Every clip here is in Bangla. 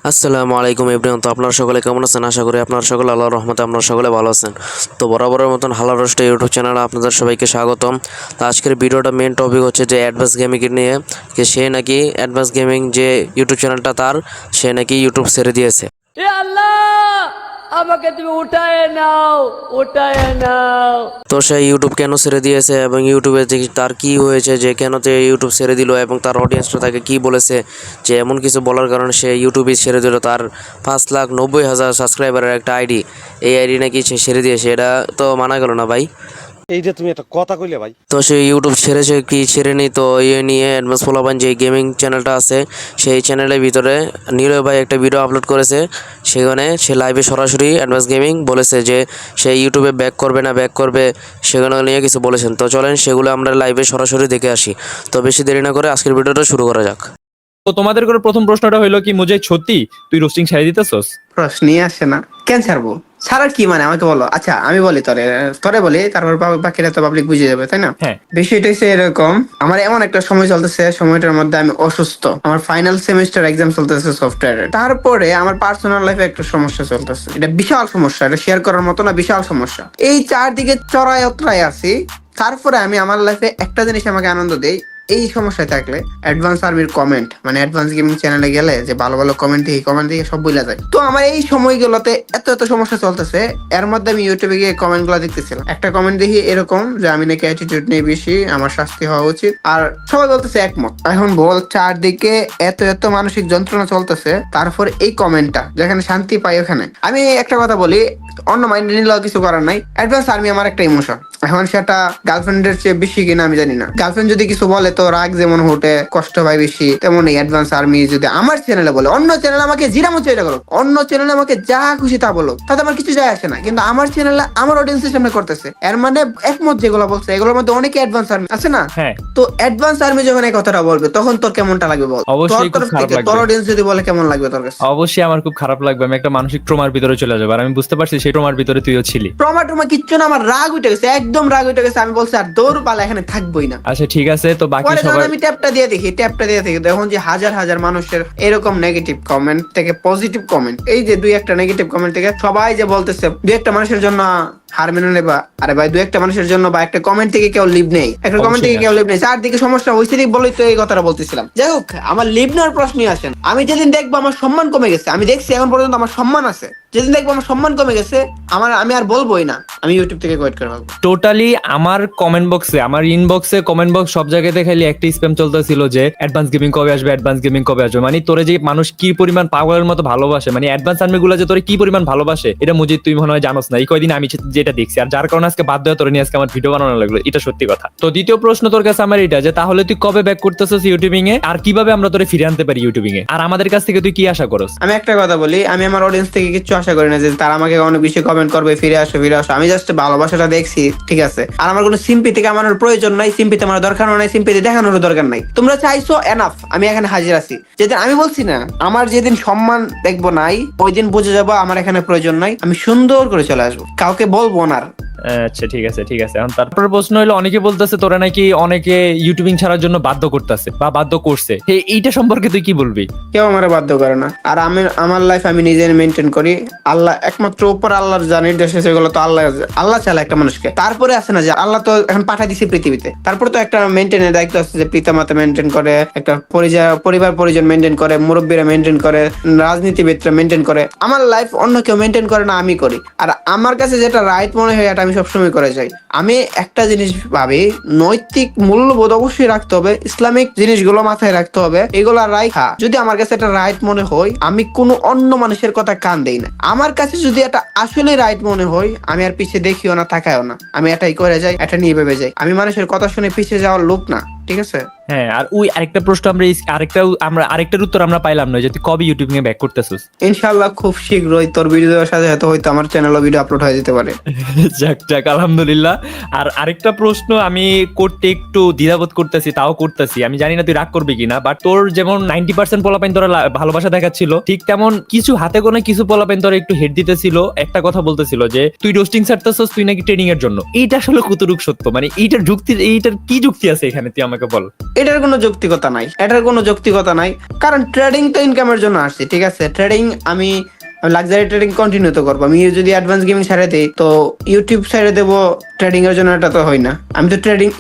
আসসালামু আলাইকুম এভরিওয়ান। তো আপনারা সকলে কেমন আছেন? আশা করি আপনারা সকলে আল্লাহর রহমতে আপনারা সকলে ভালো আছেন। তো বরাবরের মতন হালাল রোস্ট ইউটিউব চ্যানেলে আপনাদের সবাইকে স্বাগতম। তো আজকের ভিডিওটা মেন টপিক হচ্ছে যে অ্যাডভান্স গেমিং নিয়ে, যে সে নাকি অ্যাডভান্স গেমিং যে ইউটিউব চ্যানেলটা তার, সে নাকি ইউটিউব ছেড়ে দিয়েছে। এ আল্লাহ, আমাকে তুমি উঠায় নাও। তো সে ইউটিউব কেন ছেড়ে দিয়েছে এবং ইউটিউবে যে তার কি হয়েছে, যে কেন সে ইউটিউব ছেড়ে দিল এবং তার অডিয়েন্সরা তাকে কি বলেছে, যে এমন কিছু বলার কারণে সে ইউটিউবে ছেড়ে দিল। তার 5,90,000 সাবস্ক্রাইবারের একটা আইডি, এই আইডি নাকি সে ছেড়ে দিয়েছে। এটা তো মানা গেল না ভাই। এই যে তুমি একটা কথা কইলে ভাই। তো সে ইউটিউব ছেড়েছে কি ছেড়েনি, তো ইয়ে নিয়ে অ্যাডভান্স পোলাপান যে গেমিং চ্যানেলটা আছে সেই চ্যানেলের ভিতরে নীরব ভাই একটা ভিডিও আপলোড করেছে। সেখানে সে লাইভে সরাসরি অ্যাডভান্স গেমিং বলেছে যে সে ইউটিউবে ব্যাক করবে না ব্যাক করবে, সেগুলো নিয়ে কিছু বলেছেন। তো চলেন সেগুলো আমরা লাইভে সরাসরি দেখে আসি। তো বেশি দেরি না করে আজকের ভিডিওটা শুরু করা যাক। তো তোমাদের করে প্রথম প্রশ্নটা হইলো কি, মুজাহিদ সত্যি তুই রোস্টিং ছেড়ে দিতেছস? প্রশ্নই আসে না, কেন ছাড়বো? ছাড়ার কি মানে আমাকে বলো। আচ্ছা আমি বলি, তরে বলি, তারপর বাকিরা তো পাবলিক বুঝে যাবে, তাই না? হ্যাঁ। বিষয়টা হচ্ছে এরকম, আমার এমন একটা সময় চলতেছে, সময়টার মধ্যে আমি অসুস্থ, আমার ফাইনাল সেমিস্টার এক্সাম চলতেছে সফটওয়্যারের। তারপরে আমার পার্সোনাল লাইফে একটা সমস্যা চলতেছে, এটা বিশাল সমস্যা, এটা শেয়ার করার মতো না, বিশাল সমস্যা। এই চারদিকে চড়াই অতরাই আছি। তারপরে আমি আমার লাইফে একটা জিনিস আমাকে আনন্দ দেই, এই সমস্যায় থাকলে অ্যাডভান্স আর্মির কমেন্ট, মানে অ্যাডভান্স গেমিং চ্যানেলে গেলে যে ভালো ভালো কমেন্ট দিয়ে সব বইলা যায়। তো আমার এই সময়গুলোতে এত সমস্যা চলতেছে, এর মধ্যে আমি ইউটিউবে গিয়ে কমেন্ট গুলো দেখতেছিলাম। একটা কমেন্ট দেখি এরকম যে আমি নাকি অ্যাটিটিউড নিয়ে বেশি, আমার শাস্তি হওয়া উচিত, আর সবাই বলতেছে একমত। এখন বল, চারদিকে এত মানসিক যন্ত্রণা চলতেছে, তারপর এই কমেন্টটা যেখানে শান্তি পাই ওখানে। আমি একটা কথা বলি, অন্য মাইন্ড নিলেও কিছু করার নাই, অ্যাডভান্স আর্মি আমার একটা ইমোশন। এখন সেটা গার্লফ্রেন্ডের চেয়ে বেশি কিনা আমি জানি না। গার্লফ্রেন্ড যদি কিছু বলে তো রাগ যেমন ওঠে, কষ্ট হয় বেশি, তেমন অ্যাডভান্স আর্মি যদি আমার চ্যানেলে বলে, অন্য চ্যানেলে আমাকে জিরামো চেষ্টা করো, অন্য চ্যানেলে আমাকে যা খুশি তা বলো, তাতে আমার কিছু যায় আসে না। কিন্তু আমার চ্যানেলে আমার অডিয়েন্সের সামনে করতেছে, এর মানে একমত যেগুলো বলছে এগুলোর মধ্যে অনেকে অ্যাডভান্স আর্মি আছে না? হ্যাঁ। তো অ্যাডভান্স আর্মি যখন এই কথাটা বলবে তখন তোর কেমনটা লাগবে বল? অবশ্যই তোর খুব খারাপ লাগবে। তোর অডিয়েন্স যদি বলে কেমন লাগবে তোর কাছে? অবশ্যই আমার খুব খারাপ লাগবে, আমি একটা মানসিক ট্রমার ভিতরে চলে যাবো। আর আমি বুঝতে পারছি সেই ট্রমার ভিতরে তুইও ছিলি। ট্রমা কিচ্ছু না, আমার রাগ উঠে গেছে, একদম রাগ উঠে গেছে। আমি বলছি আর দৌড় পালা এখানে থাকবোই না। আচ্ছা ঠিক আছে, তো বাকি পরে যখন সবাই আমি ট্যাপটা দিয়ে দেখি দেখুন যে হাজার মানুষের এরকম নেগেটিভ কমেন্ট থেকে পজিটিভ কমেন্ট, এই যে দুই একটা নেগেটিভ কমেন্ট থেকে সবাই যে বলতেছে দুই একটা মানুষের জন্য হার মেনে নেবা। আরে ভাই, দুই একটা মানুষের জন্য বা একটা কমেন্ট থেকে কেউ লিভ নেই, একটা কমেন্ট থেকে কেউ লিভ নেই, চারদিকে সমস্যা হয়েছে বলেই তো এই কথাটা বলতেছিলাম। যাই হোক, আমার লিভ নেওয়ার প্রশ্নই আসেন। আমি যেদিন দেখবো আমার সম্মান কমে গেছে, আমি দেখছি এখন পর্যন্ত আমার সম্মান আছে, যেদিন দেখবো আমার সম্মান কমে গেছে, আমি আর বলবোই না, আমি ইউটিউব থেকে কোয়েট করে ভাববো। টোটালি আমার কমেন্ট বক্সে, আমার ইনবক্সে, কমেন্ট বক্স সব জায়গাতে খালি একটা স্প্যাম চলতেছিল যে অ্যাডভান্স গেমিং কবে আসবে, অ্যাডভান্স গেমিং কবে আসবে। মানে তোরে যে মানুষ কি পরিমাণ পাগলের মতো ভালোবাসে, মানে অ্যাডভান্স আর্মি গুলো যে তোরে কি পরিমাণ ভালোবাসে, এটা মুজিদ তুই মনে হয় জানোস না। এই কয়দিন আমি যেটা দেখছি, আর যার কারণে আজকে বাধ্য হয়ে তোরে নিয়ে আজকে আমার ভিডিও বানানো লাগলো, এটা সত্যি কথা। তো দ্বিতীয় প্রশ্ন তোর কাছে আমার এটা, যে তাহলে তুই কবে ব্যাক করতেছিস ইউটিউবিং এ, আর কিভাবে আমরা তোরে ফিরে আনতে পারি ইউটিউবিং এ, আর আমাদের কাছ থেকে তুই কি আশা করস? আমি একটা কথা বলি, আমি আমার অডিয়েন্স থেকে কিছু আশা করি না যে তারা আমাকে অনেক বেশি কমেন্ট করবে ফিরে আসো। আমি জাস্ট ভালোবাসাটা দেখছি, ঠিক আছে? আর আমার কোনো সিম্পিতি কামানোর প্রয়োজন নাই, সিম্পিতি আমার দরকার নাই, সিম্পিতি দেখানোর দরকার নাই। তোমরা চাইছো এনাফ, আমি এখানে হাজির আছি। যেদিন আমি বলছি না আমার যেদিন সম্মান দেখবো নাই, ওই দিন বুঝে যাবো আমার এখানে প্রয়োজন নাই, আমি সুন্দর করে চলে আসবো, কাউকে বলবো না। আচ্ছা ঠিক আছে এখন তারপর প্রশ্ন হলো, অনেকে বলতেছে তোরা নাকি অনেকে ইউটিউবিং ছাড়ার জন্য বাধ্য করতেছে বা বাধ্য করছে, এইটা সম্পর্কে তুই কি বলবি? কেউ আমার বাধ্য করে না, আর আমি আমার লাইফ আমি নিজে মেনটেন করি। আল্লাহ একমাত্র উপর আল্লাহর যা নির্দেশ আছে সেগুলো তো আল্লাহ চালা একটা মানুষকে। তারপরে আছে না যে আল্লাহ তো এখন পাঠাই দিছে পৃথিবীতে, তারপরে তো একটা মেনটেনের দায়িত্ব আছে, যে পিতা মাতা মেনটেন করে, একটা পরিবার পরিজন মেনটেন করে, মুরব্বীরা মেনটেন করে, রাজনীতিবিদরা মেনটেন করে। আমার লাইফ অন্য কেউ মেনটেন করে না, আমি করি। আর আমার কাছে যেটা রাইট মনে হয় এটা আমি সবসময় করে যাই। আমি একটা জিনিস ভাবি, নৈতিক মূল্যবোধ অবশ্যই রাখতে হবে, ইসলামিক জিনিসগুলো মাথায় রাখতে হবে, এগুলো রাইখা যদি আমার কাছে এটা রাইট মনে হয়, আমি কোনো অন্য মানুষের কথা কান দেই না। আমার কাছে যদি এটা আসলে রাইট মনে হয়, আমি আর পিছিয়ে দেখিও না, তাকাইও না, আমি এটাই করে যাই, এটা নিয়ে ভেবে যাই। আমি মানুষের কথা শুনে পিছিয়ে যাওয়ার লোক না, ঠিক আছে? হ্যাঁ, আর ওই আরেকটা প্রশ্ন আমরা আরেকটার উত্তর আমরা পাইলাম না, যে তুই কবে ইউটিউব নিয়ে ব্যাক করতেছিস? ইনশাআল্লাহ খুব শীঘ্রই তোর ভিডিওর সাথে হয়তো আমার চ্যানেলে ভিডিও আপলোড হয়ে যেতে পারে। যাক আলহামদুলিল্লাহ। আর আরেকটা প্রশ্ন আমি করতে একটু দ্বিধাবোধ করতেছি, তাও করতেছি, আমি জানি না তুই রাগ করবি কিনা, বাট তোর যেমন 90% পোলাপাইন তোরা ভালোবাসা দেখাচ্ছিল, ঠিক তেমন কিছু হাতে গোনা কিছু পোলাপাইন তোরা একটু হেড দিতেছিল, একটা কথা বলতেছিল যে তুই রোস্টিং ছাড়তেছিস, তুই নাকি ট্রেনিং এর জন্য। এইটা আসলে কতটুকু সত্য, মানে এইটার কি যুক্তি আছে এখানে, তুই আমাকে বল। এটার কোনো যৌক্তিকতা নাই, কারণ ট্রেডিং তো ইনকামের জন্য আসছে, ঠিক আছে? ট্রেডিং আমি লাক্সারি ট্রেডিং কন্টিনিউ তো করবো। আমি যদি অ্যাডভান্স গেমিং ছেড়ে দিই তো ইউটিউব ছেড়ে দেবো ট্রেডিং এর জন্য, এটা তো হয় না। আমি তো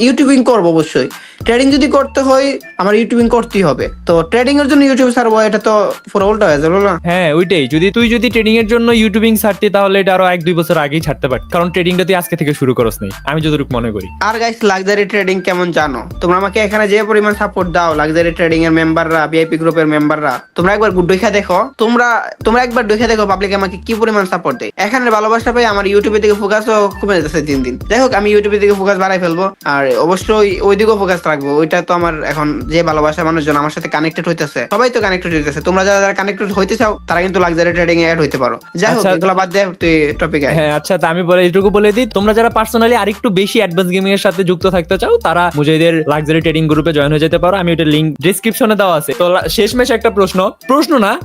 ইউটিউবিং করবো অবশ্যই। ট্রেডিং যদি করতে হয় আমার ইউটিউবিং করতেই হবে, তো ট্রেডিং এর জন্য ইউটিউব ছাড়বো, এটা তো পুরো উল্টা হয়ে যাবে না? হ্যাঁ ওইটাই, তুই ট্রেডিং এর জন্য ইউটিউবিং ছাড়তি তাহলে এটা আরো 1-2 বছর আগেই ছাড়তে পারতি, কারণ ট্রেডিংটা তুই আজকে থেকে শুরু করস নাই, আমি যতটুকু মনে করি। আর গাইস, লাক্সারি ট্রেডিং কেমন জানো তোমরা? আমাকে এখানে যে পরিমাণ সাপোর্ট দাও লাক্সারি ট্রেডিং এর মেম্বাররা, ভিআইপি গ্রুপের মেম্বাররা, তোমরা একবার দেখে দেখো, তোমরা একবার দেখে দেখো পাবলিক আমাকে কি পরিমাণ সাপোর্ট দেয়। এখানে ভালোবাসা পাই, আমার ইউটিউবের দিকে ফোকাসও কমে যাচ্ছে দিন দিন। যাই হোক, আমি ইউটিউবের দিকে ফোকাস বাড়াই ফেলবো, আর অবশ্যই ওই দিকেও ফোকাস রাখবো। ওইটা তো আমার এখন যে ভালোবাসা মানুষজন আমার সাথে কানেক্টেড হইতেছে, সবাই তো কানেক্টেড হইতেছে। তোমরা যারা কানেক্টেড হইতে চাও তারা কিন্তু লাক্সারি ট্রেডিং এ অ্যাড হইতে পারো। যাই হোক, এগুলো বাদ দে, তুই টপিকে। হ্যাঁ আচ্ছা, তা আমি এইটুকু বলে দিই, তোমরা যারা পার্সোনালি আরেকটু বেশি অ্যাডভান্স গেমিং এর সাথে যুক্ত থাকতে চাও তারা মুজাহিদের লাক্সারি ট্রেডিং গ্রুপে জয়েন হয়ে যেতে পারো। আমি ওটার লিংক ডেসক্রিপশনে দেওয়া আছে। তো শেষমেশ একটা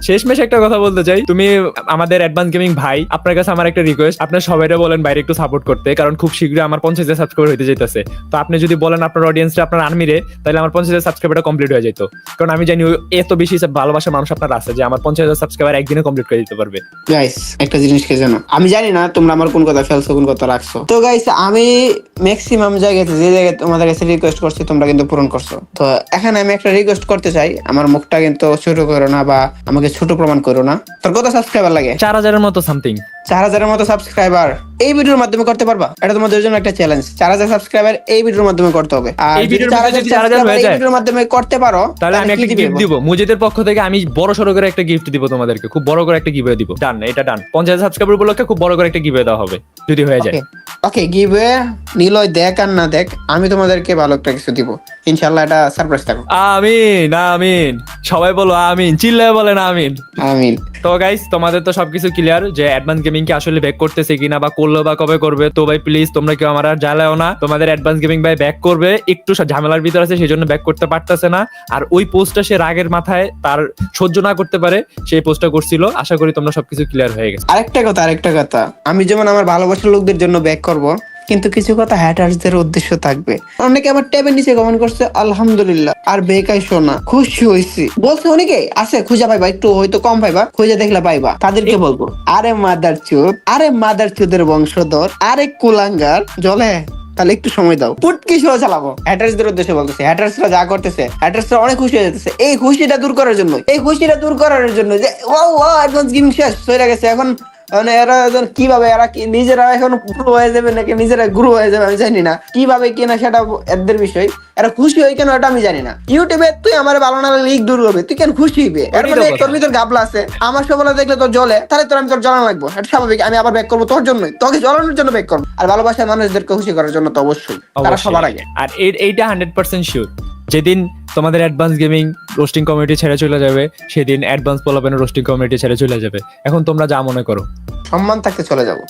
শেষমেশ একটা কথা বলতে চাই। তুমি আমাদের অ্যাডভান্স গেমিং ভাই, আপনার কাছে আমার একটা রিকোয়েস্ট, আপনার সবাইরে বলেন বাইরে একটু সাপোর্ট করতে, কারণ খুব শীঘ্রই আমার 50,000 সাবস্ক্রাইবার হইতে যেতেছে। তো আপনি যদি বলেন আপনার অডিয়েন্সটা, আপনার আর্মিরে, তাহলে আমার 50,000 সাবস্ক্রাইবারটা কমপ্লিট হয়ে যেত। কারণ আমি জানি এত বেশি ভালোবাসা মানুষ আপনার আছে যে আমার 50,000 সাবস্ক্রাইবার একদিনে কমপ্লিট করে দিতে পারবে। গাইস, একটা জিনিস কে জানো, আমি জানি না তোমরা আমার কোন কথা ফেলছো, কোন কথা রাখছো। তো গাইস, আমি ম্যাক্সিমাম জায়গাতে যে জায়গায় তোমাদের কাছে রিকোয়েস্ট করছি তোমরা কিন্তু পূরণ করছো। তো এখানে আমি একটা রিকোয়েস্ট করতে চাই, আমার মুখটা কিন্তু ছোট করো না বা আমাকে ছোট প্রমাণ করো না। তোর কত সাবস্ক্রাইবার লাগে? 4,000 এর মতো সামথিং। 4,000 এর মতো সাবস্ক্রাইবার এই ভিডিওর মাধ্যমে করতে পারবা? এটা তোমাদের জন্য একটা চ্যালেঞ্জ। 4,000 সাবস্ক্রাইবার এই ভিডিওর মাধ্যমে করতে হবে। আর এই যদি ভিডিওর 4,000 সাবস্ক্রাইবার এই ভিডিওর মাধ্যমে করতে পারো তাহলে আমি একটা গিফট দিব মুজিদের পক্ষ থেকে। আমি বড় সড়ো করে একটা গিফট দিব তোমাদেরকে, খুব বড় করে একটা গিভওয়ে দিব। ডান, এটা ডান। 50,000 সাবস্ক্রাইবার উপলক্ষে খুব বড় করে একটা গিভওয়ে দেওয়া হবে যদি হয়ে যায়। ওকে, গিভওয়ে নিলয় দেখ আর না দেখ, আমি তোমাদেরকে ভালো একটা কিছু দিব ইনশাআল্লাহ। এটা সারপ্রাইজ থাকো। আমিন আমিন, সবাই বলো আমিন, চিল্লায় বলেন আমিন। আমিন। তো গাইস, তোমাদের তো সবকিছু ক্লিয়ার যে অ্যাডভান্স গেমিং কি আসলে ব্যাক করতেছে কিনা বা করলো বা কবে করবে। তো ভাই প্লিজ তোমরা কেউ আমার আর জ্বালাও না, তোমাদের অ্যাডভান্স গেমিং ভাই ব্যাক করবে, একটু ঝামেলার ভিতর আছে সেই জন্য ব্যাক করতে পারতেছে না। আর ওই পোস্টটা সে রাগের মাথায় তার সহ্য না করতে পারে সেই পোস্টটা করছিল। আশা করি তোমরা সবকিছু ক্লিয়ার হয়ে গেছে। আরেকটা কথা, আমি যেমন আমার ভালোবাসার লোকদের জন্য ব্যাক করব, কিন্তু কিছু কথা হ্যাটার্সদের উদ্দেশ্য থাকবে। অনেকে আমার ট্যাবের নিচে কমেন্ট করছে আলহামদুলিল্লাহ আর বেকাই শোনা, খুশি হইছি বলছে। অনেকে আছে খুঁজে পাইবা, একটু হয়তো কম পাইবা, খুঁজে দেখলে পাইবা। তাদেরকে বলবো, আরে মাদার চুদের বংশধর, আরে কুলাঙ্গার জলে, তাহলে একটু সময় দাও, পুটকি শো চালাবো। হ্যাটার্সদের উদ্দেশ্যে বলতেছে, হ্যাটার্সরা যা করতেছে, হ্যাটার্সরা অনেক খুশি হয়ে যেতেছে। এই খুশিটা দূর করার জন্য যে ও অ্যাডভান্স গেমিং শেষ হয়ে গেছে, এখন মানে এরা কিভাবে নিজেরা এখন প্রো হয়ে যাবে নাকি নিজেরা গুরু হয়ে যাবে আমি জানি না, কিভাবে কিনা সেটা এদের বিষয়। এরা খুশি হয় কেন এটা আমি জানি না। ইউটিউবে তুই আমার ভালো না লিক দূর হবে, তুই কেন খুশি হইবে? এর মানে তোর ভিতর গাবলা আছে। আমার সফলতা দেখলে তোর জ্বলে, তাহলে তোর আমি তোর জ্বালানো লাগবো, এটা স্বাভাবিক। আমি আবার ব্যাক করবো তোর জন্যই, তোকে জ্বালানোর জন্য ব্যাক করবো। আর ভালোবাসার মানুষদেরকে খুশি করার জন্য তো অবশ্যই তারা সবার আগে। আর এইটা 100% শিওর, যেদিন তোমাদের অ্যাডভান্স গেমিং রোস্টিং কমিউনিটি ছেড়ে চলে যাবে সেদিন অ্যাডভান্স পোলাপেন রোস্টিং কমিউনিটি ছেড়ে চলে যাবে। এখন তোমরা যা মনে করো, সম্মান থাকতে চলে যাবো।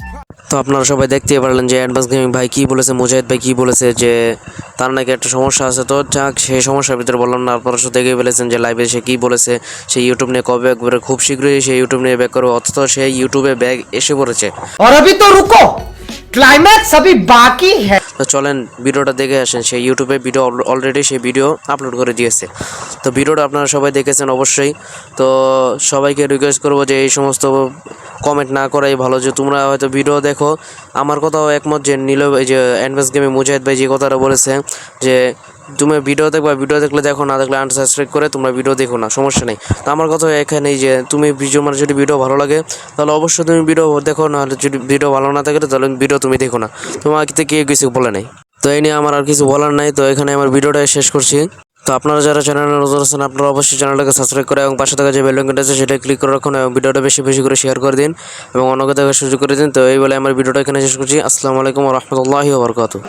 তো আপনারা সবাই দেখতে পারলেন যে অ্যাডভান্স গেমিং ভাই কি বলেছে, মুজাহিদ ভাই কি বলেছে, যে তার নাকি একটা সমস্যা আছে। তো যাক, সেই সমস্যার ভিতরে বললাম না, আপনারা শুধু দেখেই ফেলেছেন যে লাইভে সে কি বলেছে। সেই ইউটিউব নিয়ে কবে একবারে খুব শীঘ্রই সেই ইউটিউব নিয়ে ব্যাক করবে, অথচ সেই ইউটিউবে ব্যাগ এসে পড়েছে। और अभी तो रुको, क्लाइमैक्स अभी बाकी है। তো চলেন ভিডিওটা দেখে আসেন। সেই ইউটিউবে ভিডিও অলরেডি সেই ভিডিও আপলোড করে দিয়েছে। তো ভিডিওটা আপনারা সবাই দেখেছেন অবশ্যই। তো সবাইকে রিকোয়েস্ট করবো যে এই সমস্ত কমেন্ট না করাই ভালো। যে তোমরা হয়তো ভিডিও দেখো, আমার কথাও একমত যে এই যে অ্যাডভান্স গেমে মুজাহিদ ভাই যে কথাটা বলেছে যে তুমি ভিডিও দেখবা, ভিডিও দেখলে দেখো, না দেখলে আনসাবস্ক্রাইব করে তোমরা ভিডিও দেখো না, সমস্যা নেই। তো আমার কথা এখানেই যে তুমি যদি ভিডিও ভালো লাগে তাহলে অবশ্যই তুমি ভিডিও দেখো, নাহলে যদি ভিডিও ভালো না থাকে তাহলে ভিডিও তুমি দেখো না। তোমাকে কেউ কিছু বলে নাই। তো এই নিয়ে আমার আর কিছু বলার নাই। তো এখানে আমার ভিডিওটা শেষ করছি। তো আপনারা যারা চ্যানেলে নতুন আছেন আপনারা অবশ্যই চ্যানেলটাকে সাবস্ক্রাইব করে এবং পাশে থাকা যে বেল আইকনটা আছে সেটা ক্লিক করে রাখুন এবং ভিডিওটা বেশি বেশি করে শেয়ার করে দিন এবং অন্যকে দেখার সুযোগ করে দিন। তো এই বলে আমার ভিডিওটা এখানে শেষ করছি। আসসালামু আলাইকুম ওয়া রাহমাতুল্লাহি ওয়া বারাকাতুহু।